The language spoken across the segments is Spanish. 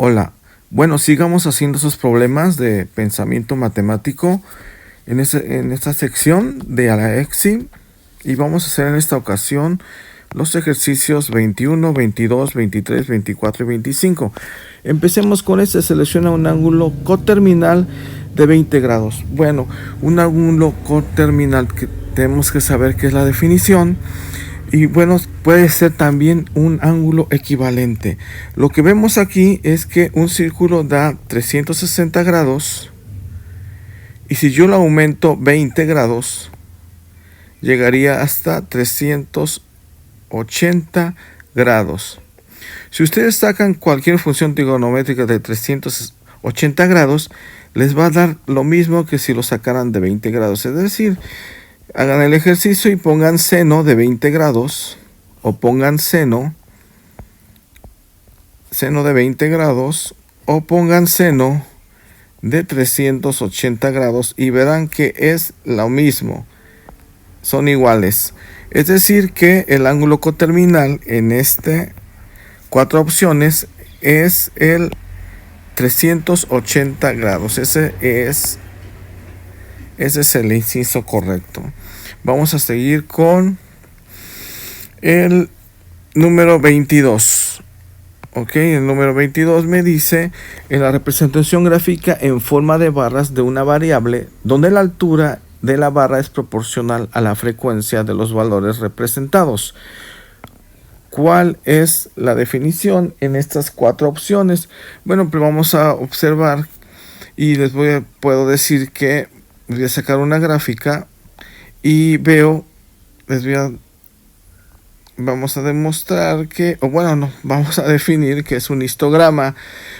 Hola, bueno, sigamos haciendo esos problemas de pensamiento matemático en esta sección de Alexi y vamos a hacer en esta ocasión los ejercicios 21, 22, 23, 24 y 25. Empecemos con este, selecciona un ángulo coterminal de 20 grados. Bueno, un ángulo coterminal que tenemos que saber qué es la definición. Y bueno, puede ser también un ángulo equivalente. Lo que vemos aquí es que un círculo da 360 grados. Y si yo lo aumento 20 grados, llegaría hasta 380 grados. Si ustedes sacan cualquier función trigonométrica de 380 grados, les va a dar lo mismo que si lo sacaran de 20 grados. Es decir, hagan el ejercicio y pongan seno de 20 grados o pongan seno de 20 grados o pongan seno de 380 grados y verán que es lo mismo, son iguales. Es decir que el ángulo coterminal en este cuatro opciones es el 380 grados. Ese es el inciso correcto. Vamos a seguir con el número 22. Ok, el número 22 me dice en la representación gráfica en forma de barras de una variable donde la altura de la barra es proporcional a la frecuencia de los valores representados. ¿Cuál es la definición en estas cuatro opciones? Bueno, pues vamos a observar y puedo decir que voy a sacar una gráfica y vamos a demostrar que, vamos a definir que es un histograma.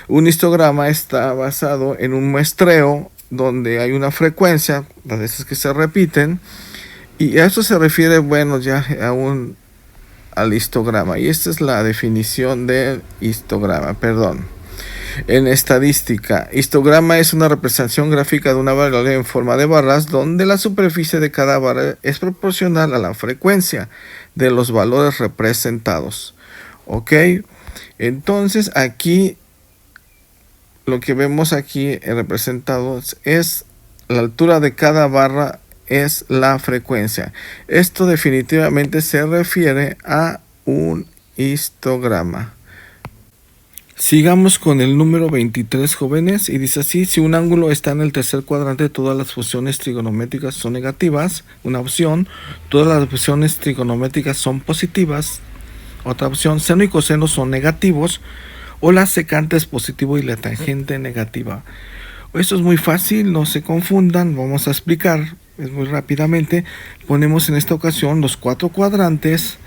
Un histograma está basado en un muestreo donde hay una frecuencia, las veces que se repiten, y a esto se refiere, al histograma. Y esta es la definición del histograma, En estadística, histograma es una representación gráfica de una variable en forma de barras donde la superficie de cada barra es proporcional a la frecuencia de los valores representados. Ok, entonces aquí lo que vemos aquí representado es la altura de cada barra es la frecuencia. Esto definitivamente se refiere a un histograma. Sigamos con el número 23, jóvenes, y dice así: si un ángulo está en el tercer cuadrante, todas las funciones trigonométricas son negativas. Una opción, todas las funciones trigonométricas son positivas. Otra opción, seno y coseno son negativos, o la secante es positivo y la tangente negativa. Esto es muy fácil, no se confundan, vamos a explicar, es muy rápidamente. Ponemos en esta ocasión los cuatro cuadrantes.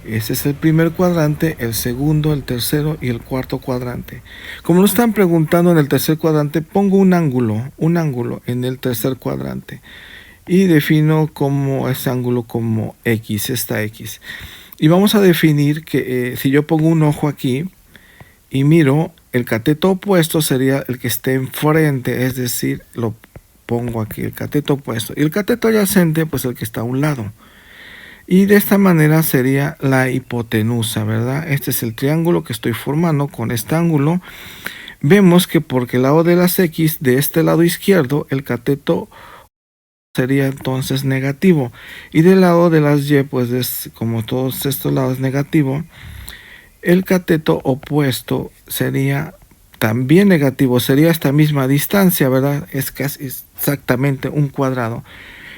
Este es el primer cuadrante, el segundo, el tercero y el cuarto cuadrante. Como nos están preguntando en el tercer cuadrante, pongo un ángulo en el tercer cuadrante y defino como ese ángulo como X, esta X. Y vamos a definir que si yo pongo un ojo aquí y miro, el cateto opuesto sería el que esté enfrente, es decir, lo pongo aquí, el cateto opuesto. Y el cateto adyacente, pues el que está a un lado. Y de esta manera sería la hipotenusa, ¿verdad? Este es el triángulo que estoy formando con este ángulo. Vemos que porque el lado de las X de este lado izquierdo, el cateto sería entonces negativo. Y del lado de las Y, pues como todos estos lados negativo, el cateto opuesto sería también negativo. Sería esta misma distancia, ¿verdad? Es casi exactamente un cuadrado.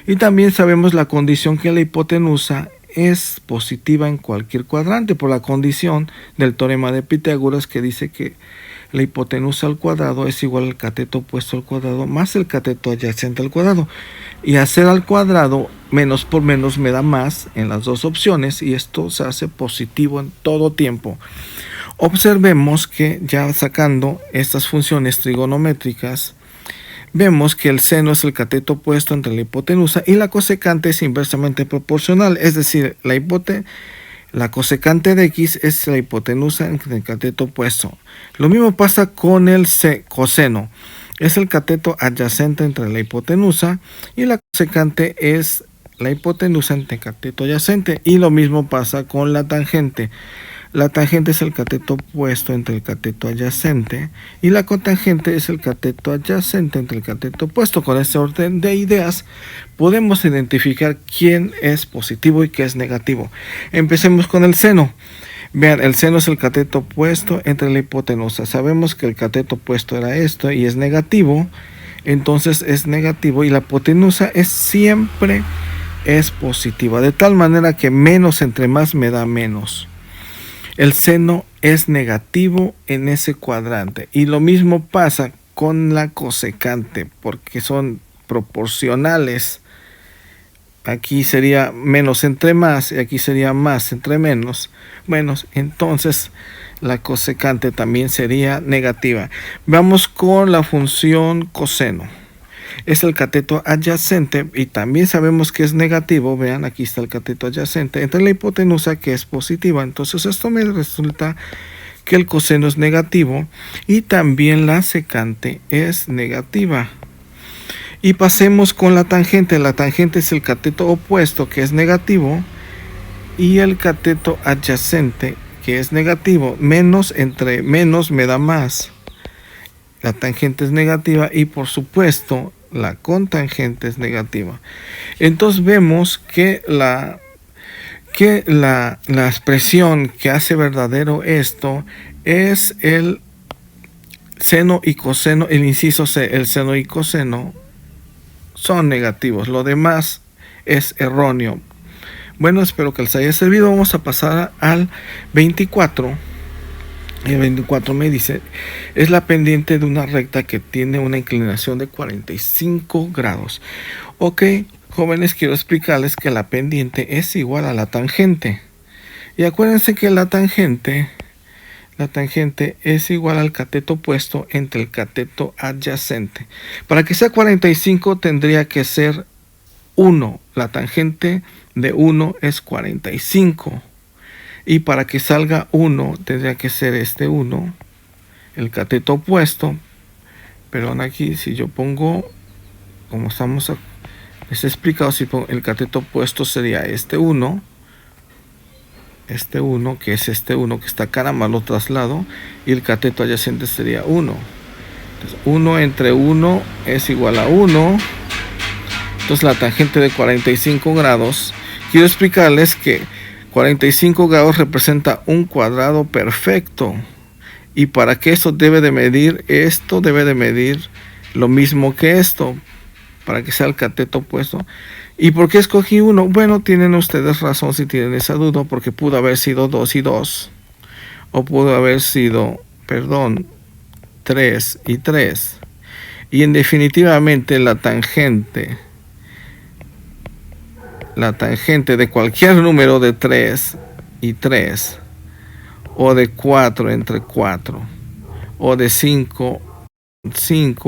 Y también sabemos la condición que la hipotenusa es positiva en cualquier cuadrante por la condición del teorema de Pitágoras, que dice que la hipotenusa al cuadrado es igual al cateto opuesto al cuadrado más el cateto adyacente al cuadrado. Y hacer al cuadrado menos por menos me da más en las dos opciones, y esto se hace positivo en todo tiempo. Observemos que ya sacando estas funciones trigonométricas, vemos que el seno es el cateto opuesto entre la hipotenusa y la cosecante es inversamente proporcional, es decir, la cosecante de X es la hipotenusa entre el cateto opuesto. Lo mismo pasa con el coseno, es el cateto adyacente entre la hipotenusa y la cosecante es la hipotenusa entre el cateto adyacente, y lo mismo pasa con la tangente. La tangente es el cateto opuesto entre el cateto adyacente y la cotangente es el cateto adyacente entre el cateto opuesto. Con este orden de ideas podemos identificar quién es positivo y qué es negativo. Empecemos con el seno. Vean, el seno es el cateto opuesto entre la hipotenusa. Sabemos que el cateto opuesto era esto y es negativo, entonces es negativo, y la hipotenusa siempre es positiva, de tal manera que menos entre más me da menos. El seno es negativo en ese cuadrante, y lo mismo pasa con la cosecante, porque son proporcionales. Aquí sería menos entre más y aquí sería más entre menos. Bueno, entonces la cosecante también sería negativa. Vamos con la función coseno. Es el cateto adyacente y también sabemos que es negativo. Vean, aquí está el cateto adyacente entre la hipotenusa, que es positiva. Entonces esto me resulta que el coseno es negativo y también la secante es negativa. Y pasemos con la tangente. La tangente es el cateto opuesto, que es negativo, y el cateto adyacente, que es negativo. Menos entre menos me da más. La tangente es negativa y por supuesto la cotangente es negativa. Entonces vemos que la expresión que hace verdadero esto es el seno y coseno. El inciso C, el seno y coseno son negativos, lo demás es erróneo. Bueno, espero que les haya servido. Vamos a pasar al 24. El 24 me dice, es la pendiente de una recta que tiene una inclinación de 45 grados. Ok, jóvenes, quiero explicarles que la pendiente es igual a la tangente. Y acuérdense que la tangente es igual al cateto opuesto entre el cateto adyacente. Para que sea 45 tendría que ser 1. La tangente de 1 es 45. Y para que salga 1 tendría que ser este 1, el cateto opuesto. Perdón, aquí si yo pongo, como les he explicado, si pongo el cateto opuesto sería este 1, que es este 1 que está acá, nada más lo traslado, y el cateto adyacente sería 1. Entonces 1 entre 1 es igual a 1. Entonces la tangente de 45 grados, quiero explicarles que 45 grados representa un cuadrado perfecto, y para que esto debe de medir lo mismo que esto, para que sea el cateto opuesto. ¿Y por qué escogí 1? Bueno, tienen ustedes razón si tienen esa duda, porque pudo haber sido 2 y 2, o pudo haber sido, 3 y 3. Y en definitivamente la tangente de cualquier número de 3 y 3, o de 4 entre 4, o de 5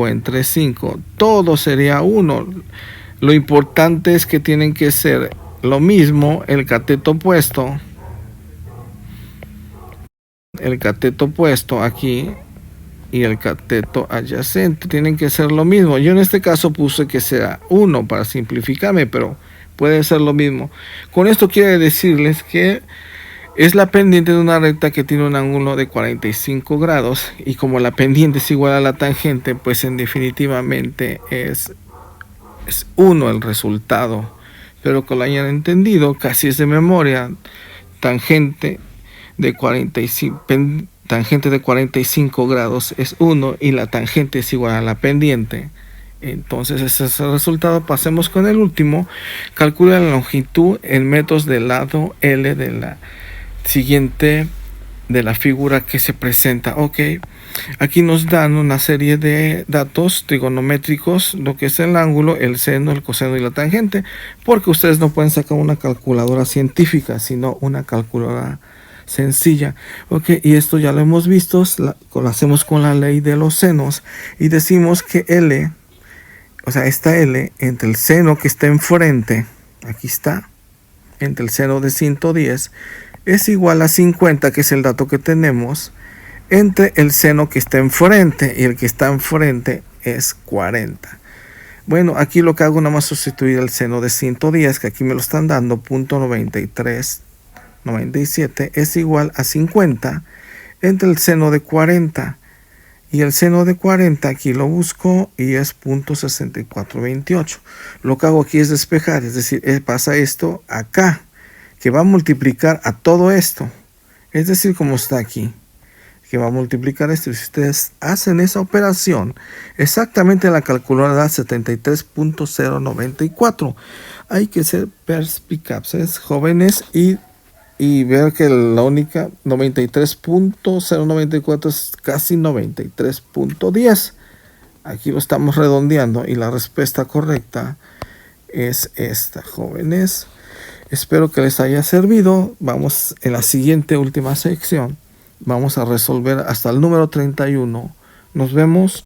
entre 5, todo sería 1. Lo importante es que tienen que ser lo mismo el cateto opuesto aquí y el cateto adyacente tienen que ser lo mismo. Yo en este caso puse que sea 1 para simplificarme, pero puede ser lo mismo. Con esto quiero decirles que es la pendiente de una recta que tiene un ángulo de 45 grados, y como la pendiente es igual a la tangente, pues en definitivamente es 1 el resultado. Pero que lo hayan entendido, casi es de memoria. Tangente de 45 grados es 1 y la tangente es igual a la pendiente. Entonces ese es el resultado. Pasemos con el último. Calcula la longitud en metros del lado L de la siguiente de la figura que se presenta. Ok, aquí nos dan una serie de datos trigonométricos, lo que es el ángulo, el seno, el coseno y la tangente, porque ustedes no pueden sacar una calculadora científica, sino una calculadora sencilla. Ok, y esto ya lo hemos visto, lo hacemos con la ley de los senos y decimos que L, o sea, esta L entre el seno que está enfrente, aquí está, entre el seno de 110, es igual a 50, que es el dato que tenemos, entre el seno que está enfrente, y el que está enfrente es 40. Bueno, aquí lo que hago nada más sustituir el seno de 110, que aquí me lo están dando, .93 97 es igual a 50 entre el seno de 40. Y el seno de 40 aquí lo busco y es 0.6428. Lo que hago aquí es despejar, es decir, pasa esto acá, que va a multiplicar a todo esto. Es decir, como está aquí, que va a multiplicar esto. Y si ustedes hacen esa operación, exactamente la calculadora da 73.094. Hay que ser perspicaces, jóvenes, y ver que la única 93.094 es casi 93.10. Aquí lo estamos redondeando y la respuesta correcta es esta, jóvenes. Espero que les haya servido. Vamos en la siguiente última sección. Vamos a resolver hasta el número 31. Nos vemos.